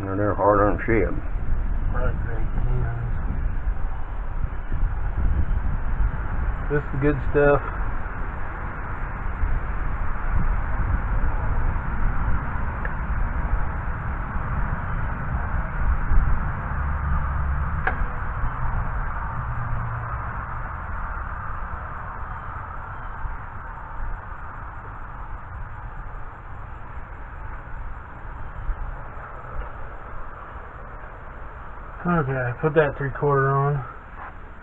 No, they're hard on ship. Right, great. This is the good stuff. Okay, put that 3/4 on.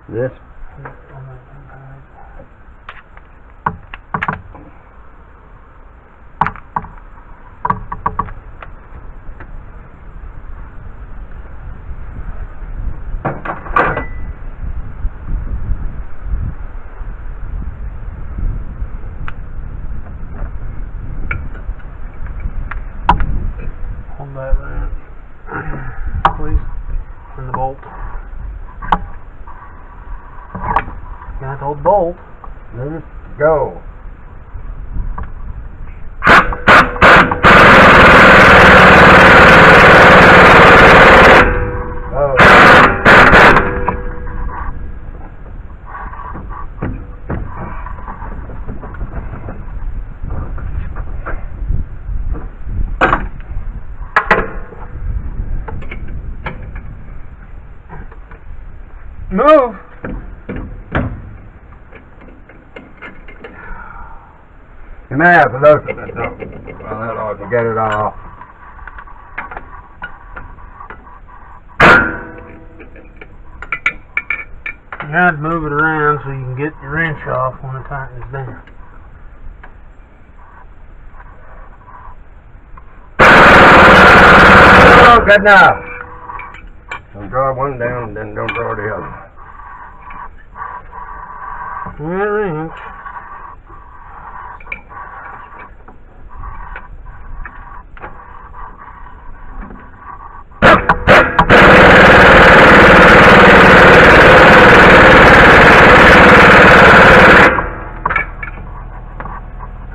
This? Hold that right, please. And the bolt. You have to hold the bolt. Loose, go. Oh. Move! You may have to loosen it though. Well, that ought to get it off. You have to move it around so you can get your wrench off when it tightens down. Oh, good enough. Don't draw one down, then don't draw the other. That wrench.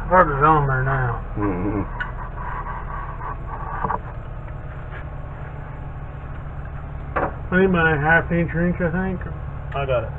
Harder's on there now. Mm-hmm. I need my 1/2 inch wrench, I think. I got it.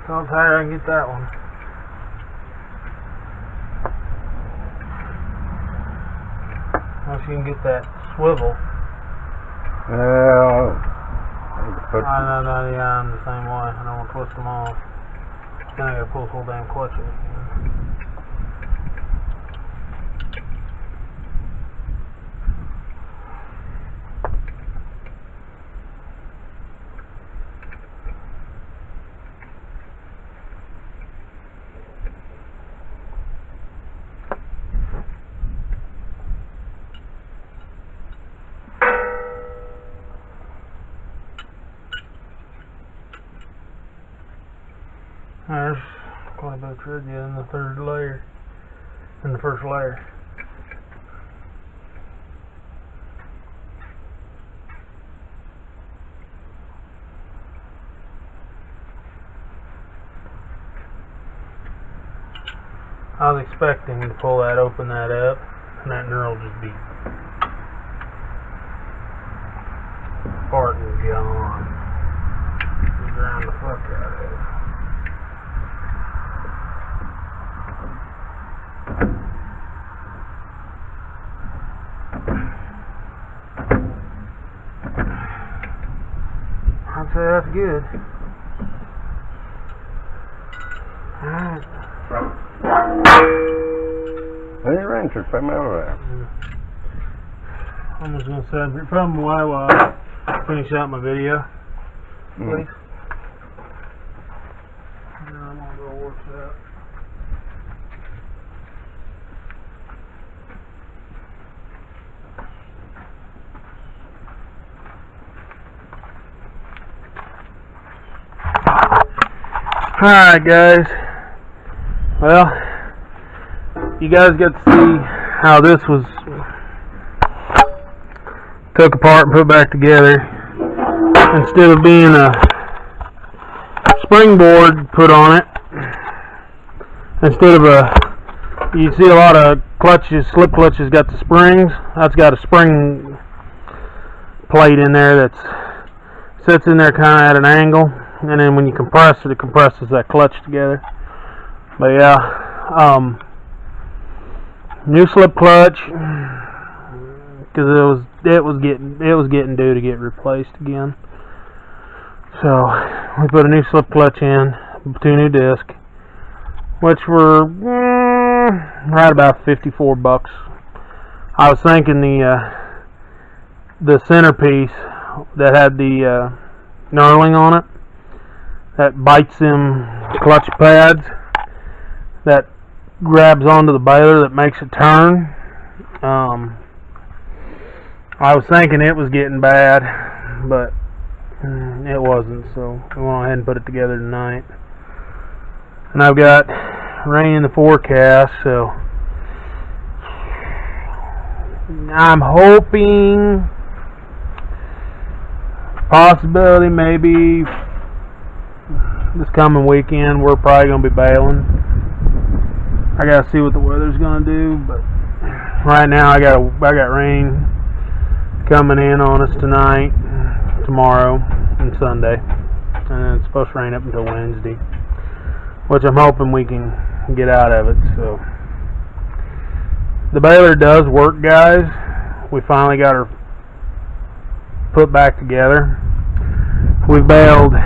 So I'll try and get that one. Unless you can get that swivel. Well, Yeah, I'm the same way. I don't want to twist them off. Then I gotta pull this whole damn clutch in. There's quite a bit of tread yet in the third layer, in the first layer. I was expecting to pull that, open that up, and that knurl just be part and gone. Grind the fuck out of it. I'd say that's good. Alright. Any wrenches, put me over there. I'm just gonna set it from away while I finish out my video. Please. Now I'm gonna go work that. Alright guys, well, you guys got to see how this was took apart and put back together. Instead of being a springboard put on it, instead of you see a lot of clutches, slip clutches got the springs, that's got a spring plate in there that sits in there kind of at an angle. And then when you compress it, it compresses that clutch together. But yeah, new slip clutch, because it was getting due to get replaced again. So we put a new slip clutch in, 2 new discs, which were right about 54 bucks. I was thinking the centerpiece that had the knurling on it, that bites them clutch pads, that grabs onto the baler that makes it turn. I was thinking it was getting bad, but it wasn't, so we went ahead and put it together tonight. And I've got rain in the forecast, so I'm hoping, possibility maybe this coming weekend we're probably gonna be bailing. I gotta see what the weather's gonna do, but right now I got rain coming in on us tonight, tomorrow, and Sunday, and then it's supposed to rain up until Wednesday, which I'm hoping we can get out of it. So the baler does work, guys. We finally got her put back together. We baled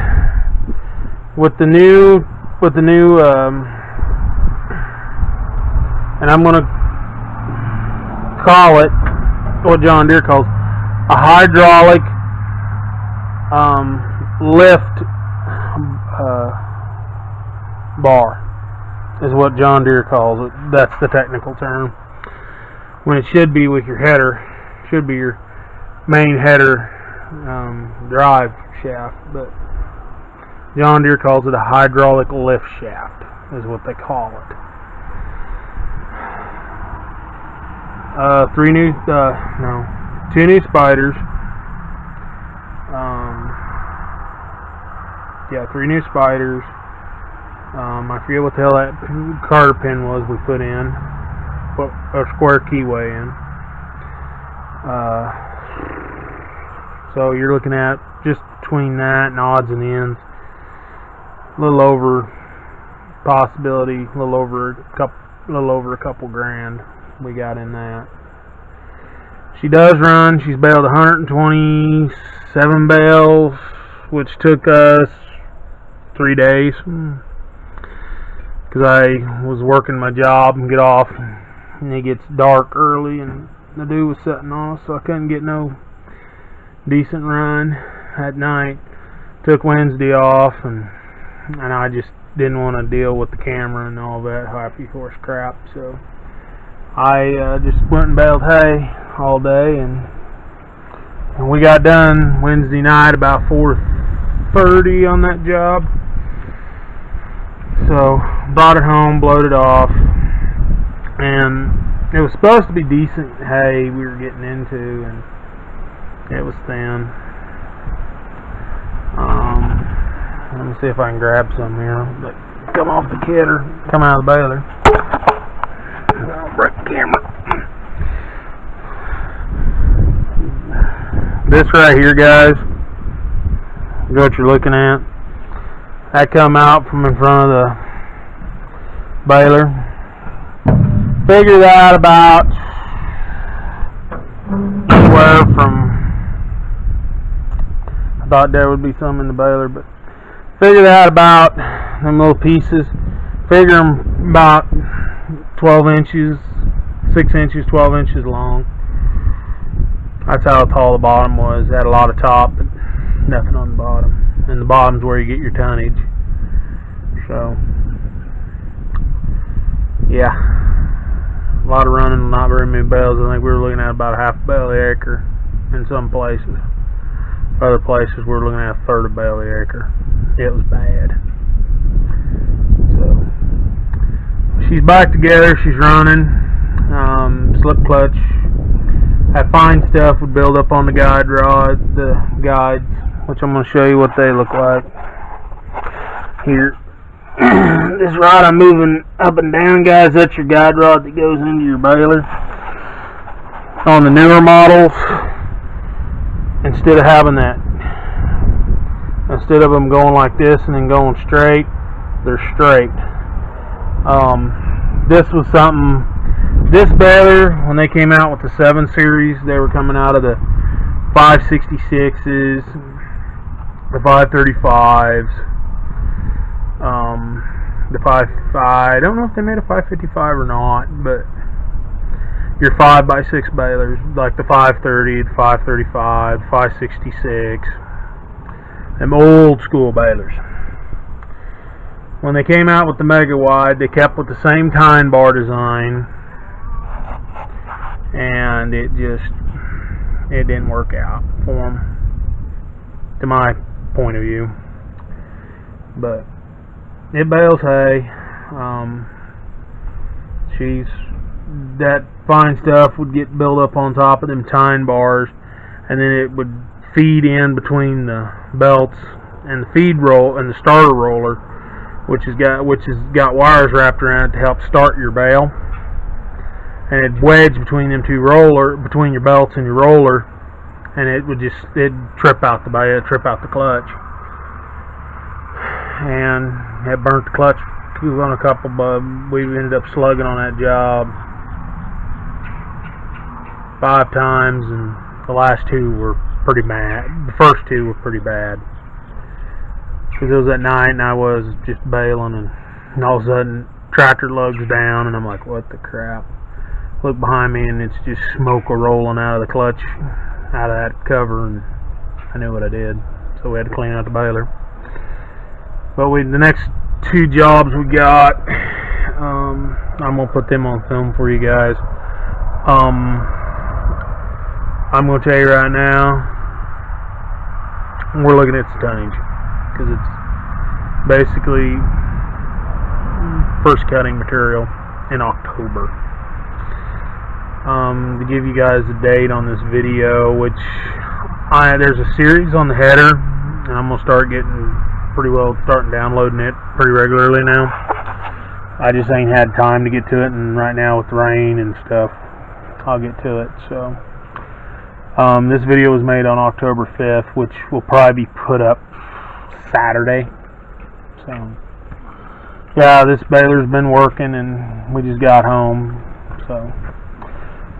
with the new and I'm gonna call it what John Deere calls a hydraulic lift bar, is what John Deere calls it. That's the technical term. When it should be with your header, should be your main header drive shaft, but John Deere calls it a hydraulic lift shaft, is what they call it. 2 new spiders. Yeah, 3 new spiders. I forget what the hell that Carter pin was we put in. Put a square keyway in. So you're looking at just between that and odds and ends, a little over, possibility, a little over a couple grand we got in that. She does run. She's baled 127 bales, which took us 3 days, because I was working my job and get off, and it gets dark early, and the dew was setting on us, so I couldn't get no decent run at night. Took Wednesday off, and I just didn't want to deal with the camera and all that happy horse crap, so I just went and baled hay all day, and we got done Wednesday night about 4:30 on that job. So brought it home, blowed it off, and it was supposed to be decent hay we were getting into, and it was thin. Let me see if I can grab some here. But come off the kidder, come out of the baler. I'll break the camera. This right here, guys, what you're looking at. That come out from in front of the baler. Figure that about anywhere from, I thought there would be some in the baler, but figure that about them little pieces. Figure them about 12 inches, 6 inches, 12 inches long. That's how tall the bottom was. It had a lot of top, but nothing on the bottom. And the bottom's where you get your tonnage. So, yeah. A lot of running, not very many bales. I think we were looking at about a half a bale the acre in some places. Other places we were looking at a third of a bale the acre. It was bad. So, she's back together. She's running. Slip clutch. That fine stuff would build up on the guide rod, the guides, which I'm going to show you what they look like here. This rod I'm moving up and down, guys, that's your guide rod that goes into your baler. On the newer models, instead of having that, instead of them going like this and then going straight, they're straight. This was something, this baler, when they came out with the 7 series, they were coming out of the 566s, the 535s, the 5.5, I don't know if they made a 555 or not, but your 5x6 balers, like the 530, the 535, 566, them old school balers. When they came out with the mega wide, they kept with the same tine bar design, and it didn't work out for them, to my point of view. But it bales hay. That fine stuff would get built up on top of them tine bars, and then it would feed in between the belts and the feed roll and the starter roller, which has got wires wrapped around it to help start your bale, and it'd wedge between them two between your belts and your roller, and it'd trip out the bale, trip out the clutch, and it burnt the clutch on a couple, but we ended up slugging on that job 5 times, and the last 2 were pretty bad. The first 2 were pretty bad, because it was at night and I was just baling, and all of a sudden tractor lugs down, and I'm like, what the crap? Look behind me, and it's just smoke rolling out of the clutch, out of that cover, and I knew what I did. So we had to clean out the baler. But the next 2 jobs we got, I'm gonna put them on film for you guys. I'm gonna tell you right now, we're looking at the tonnage, because it's basically first cutting material in October. To give you guys a date on this video, which there's a series on the header, and I'm gonna start starting downloading it pretty regularly now. I just ain't had time to get to it, and right now with the rain and stuff, I'll get to it. So this video was made on October 5th, which will probably be put up Saturday. So yeah, this baler's been working, and we just got home. So,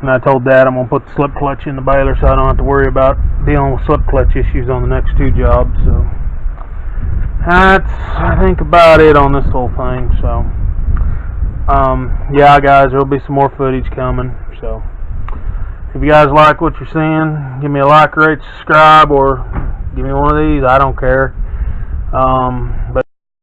and I told Dad I'm gonna put the slip clutch in the baler, so I don't have to worry about dealing with slip clutch issues on the next 2 jobs. So that's, I think, about it on this whole thing. So yeah, guys, there'll be some more footage coming. So if you guys like what you're seeing, give me a like, rate, subscribe, or give me one of these. I don't care.